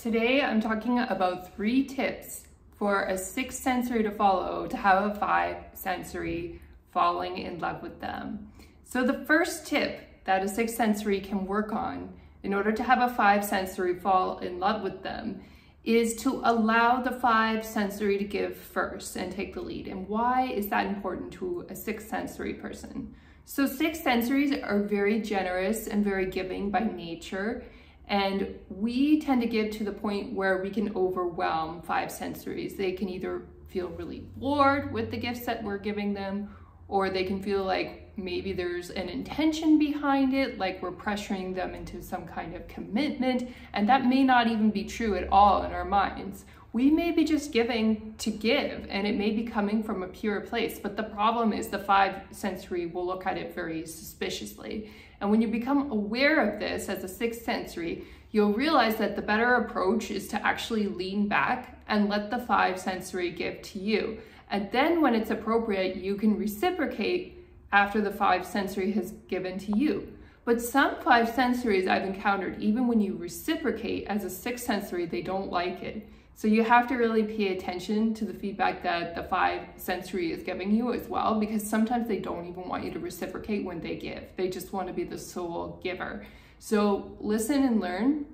Today I'm talking about 3 tips for a 6th sensory to follow to have a 5 sensory falling in love with them. So the first tip that a 6th sensory can work on in order to have a 5 sensory fall in love with them is to allow the 5 sensory to give first and take the lead. And why is that important to a 6th sensory person? So 6th sensories are very generous and very giving by nature. And we tend to give to the point where we can overwhelm 5 sensories. They can either feel really bored with the gifts that we're giving them, or they can feel like maybe there's an intention behind it, like we're pressuring them into some kind of commitment, and that may not even be true at all in our minds. We may be just giving to give, and it may be coming from a pure place, but the problem is the 5 sensory will look at it very suspiciously. And when you become aware of this as a 6th sensory, you'll realize that the better approach is to actually lean back and let the 5 sensory give to you. And then when it's appropriate, you can reciprocate after the 5 sensory has given to you. But some 5 sensories I've encountered, even when you reciprocate as a 6th sensory, they don't like it. So you have to really pay attention to the feedback that the 5 sensory is giving you as well, because sometimes they don't even want you to reciprocate when they give. They just want to be the sole giver. So listen and learn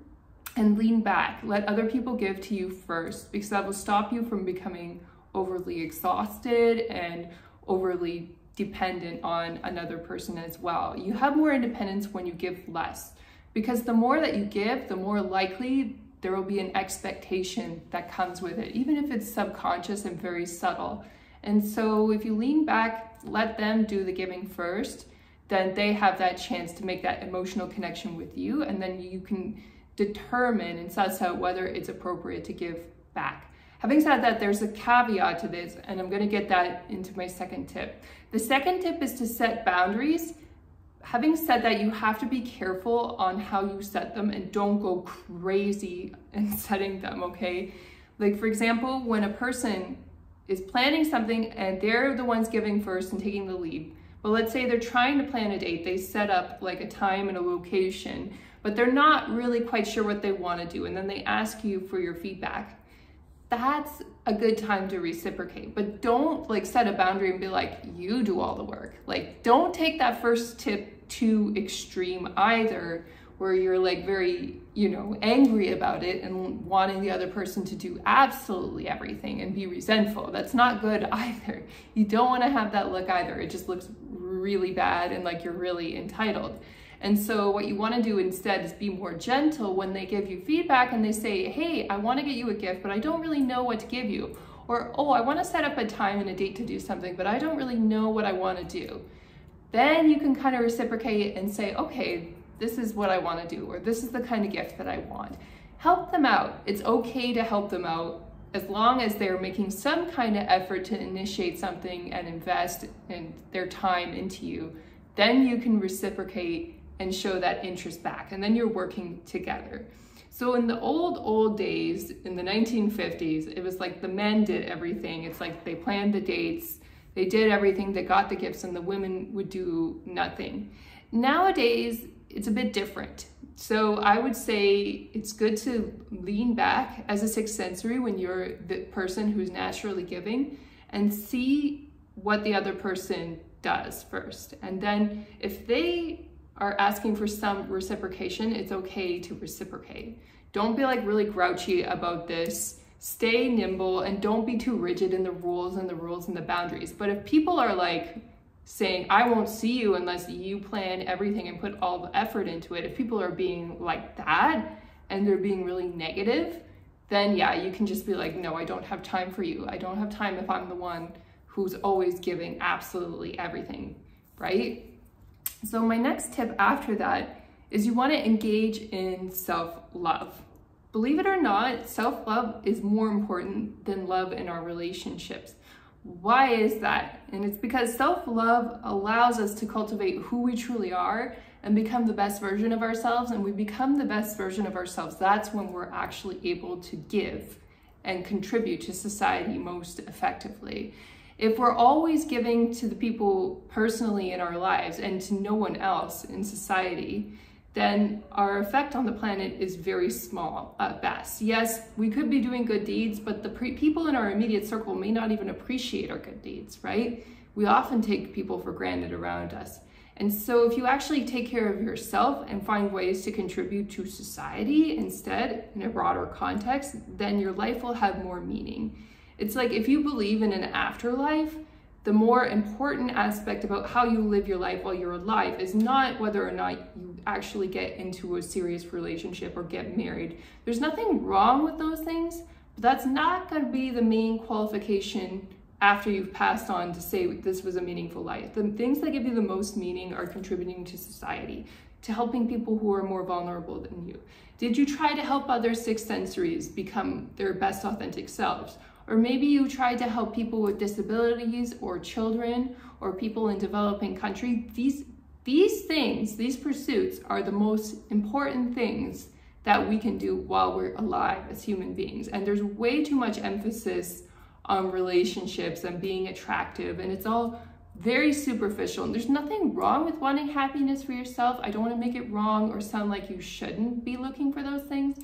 and lean back. Let other people give to you first, because that will stop you from becoming overly exhausted and overly dependent on another person as well. You have more independence when you give less, because the more that you give, the more likely there will be an expectation that comes with it, even if it's subconscious and very subtle. And so if you lean back, let them do the giving first, then they have that chance to make that emotional connection with you, and then you can determine and suss out whether it's appropriate to give back. Having said that, there's a caveat to this, and I'm going to get that into my second tip. The second tip is to set boundaries. Having said that, you have to be careful on how you set them and don't go crazy in setting them, okay? Like, for example, when a person is planning something and they're the ones giving first and taking the lead, but let's say they're trying to plan a date, they set up like a time and a location, but they're not really quite sure what they want to do, and then they ask you for your feedback. That's a good time to reciprocate, but don't like set a boundary and be like, you do all the work. Like, don't take that first tip too extreme either, where you're like very, angry about it and wanting the other person to do absolutely everything and be resentful. That's not good either. You don't want to have that look either. It just looks really bad and like you're really entitled. And so what you want to do instead is be more gentle when they give you feedback and they say, hey, I want to get you a gift, but I don't really know what to give you. Or, oh, I want to set up a time and a date to do something, but I don't really know what I want to do. Then you can kind of reciprocate and say, okay, this is what I want to do, or this is the kind of gift that I want. Help them out. It's okay to help them out as long as they're making some kind of effort to initiate something and invest in their time into you. Then you can reciprocate and show that interest back, and then you're working together. So in the old days, in the 1950s, it was like the men did everything. It's like they planned the dates, they did everything, they got the gifts, and the women would do nothing. Nowadays, it's a bit different. So I would say it's good to lean back as a 6th sensory when you're the person who's naturally giving and see what the other person does first. And then if they are asking for some reciprocation, it's okay to reciprocate. Don't be like really grouchy about this. Stay nimble and don't be too rigid in the rules and the boundaries. But if people are like saying, I won't see you unless you plan everything and put all the effort into it, if people are being like that and they're being really negative, then yeah, you can just be like, no, I don't have time for you. I don't have time if I'm the one who's always giving absolutely everything, right? So my next tip after that is you want to engage in self-love. Believe it or not, self-love is more important than love in our relationships. Why is that? And it's because self-love allows us to cultivate who we truly are and become the best version of ourselves. And we become the best version of ourselves. That's when we're actually able to give and contribute to society most effectively. If we're always giving to the people personally in our lives and to no one else in society, then our effect on the planet is very small at best. Yes, we could be doing good deeds, but the people in our immediate circle may not even appreciate our good deeds, right? We often take people for granted around us. And so if you actually take care of yourself and find ways to contribute to society instead, in a broader context, then your life will have more meaning. It's like if you believe in an afterlife, the more important aspect about how you live your life while you're alive is not whether or not you actually get into a serious relationship or get married. There's nothing wrong with those things, but that's not going to be the main qualification after you've passed on to say this was a meaningful life. The things that give you the most meaning are contributing to society, to helping people who are more vulnerable than you. Did you try to help other 6 sensories become their best authentic selves? Or maybe you tried to help people with disabilities or children or people in developing countries. These things, these pursuits are the most important things that we can do while we're alive as human beings. And there's way too much emphasis on relationships and being attractive, and it's all very superficial. And there's nothing wrong with wanting happiness for yourself. I don't want to make it wrong or sound like you shouldn't be looking for those things,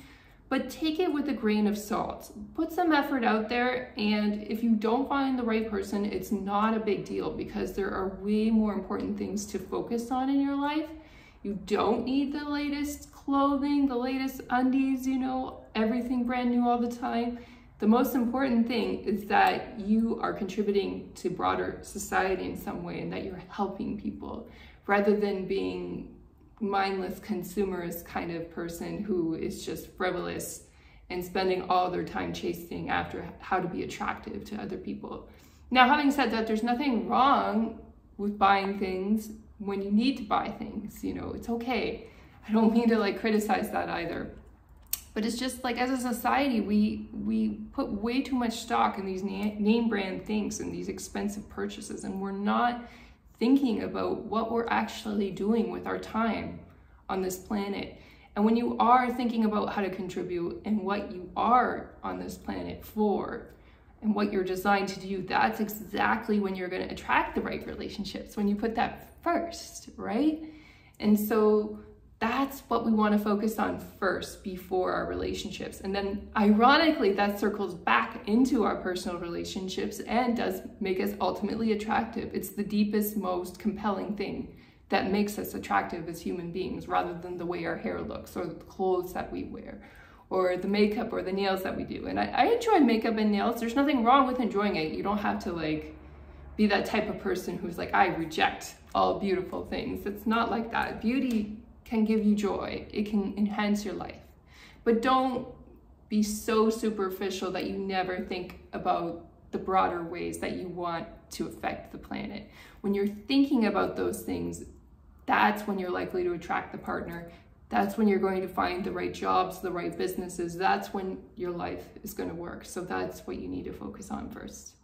but take it with a grain of salt. Put some effort out there, and if you don't find the right person, it's not a big deal because there are way more important things to focus on in your life. You don't need the latest clothing, the latest undies, you know, everything brand new all the time. The most important thing is that you are contributing to broader society in some way and that you're helping people rather than being mindless consumerist kind of person who is just frivolous and spending all their time chasing after how to be attractive to other people. Now, having said that, there's nothing wrong with buying things when you need to buy things, you know, it's okay. I don't mean to like criticize that either. But it's just like as a society, we put way too much stock in these name brand things and these expensive purchases, and we're not thinking about what we're actually doing with our time on this planet. And when you are thinking about how to contribute and what you are on this planet for and what you're designed to do, that's exactly when you're going to attract the right relationships, when you put that first, right? And so that's what we want to focus on first before our relationships. And then ironically, that circles back into our personal relationships and does make us ultimately attractive. It's the deepest, most compelling thing that makes us attractive as human beings rather than the way our hair looks or the clothes that we wear or the makeup or the nails that we do. And I enjoy makeup and nails. There's nothing wrong with enjoying it. You don't have to like be that type of person who's like, I reject all beautiful things. It's not like that. Beauty can give you joy. It can enhance your life. But don't be so superficial that you never think about the broader ways that you want to affect the planet. When you're thinking about those things, that's when you're likely to attract the partner. That's when you're going to find the right jobs, the right businesses. That's when your life is going to work. So that's what you need to focus on first.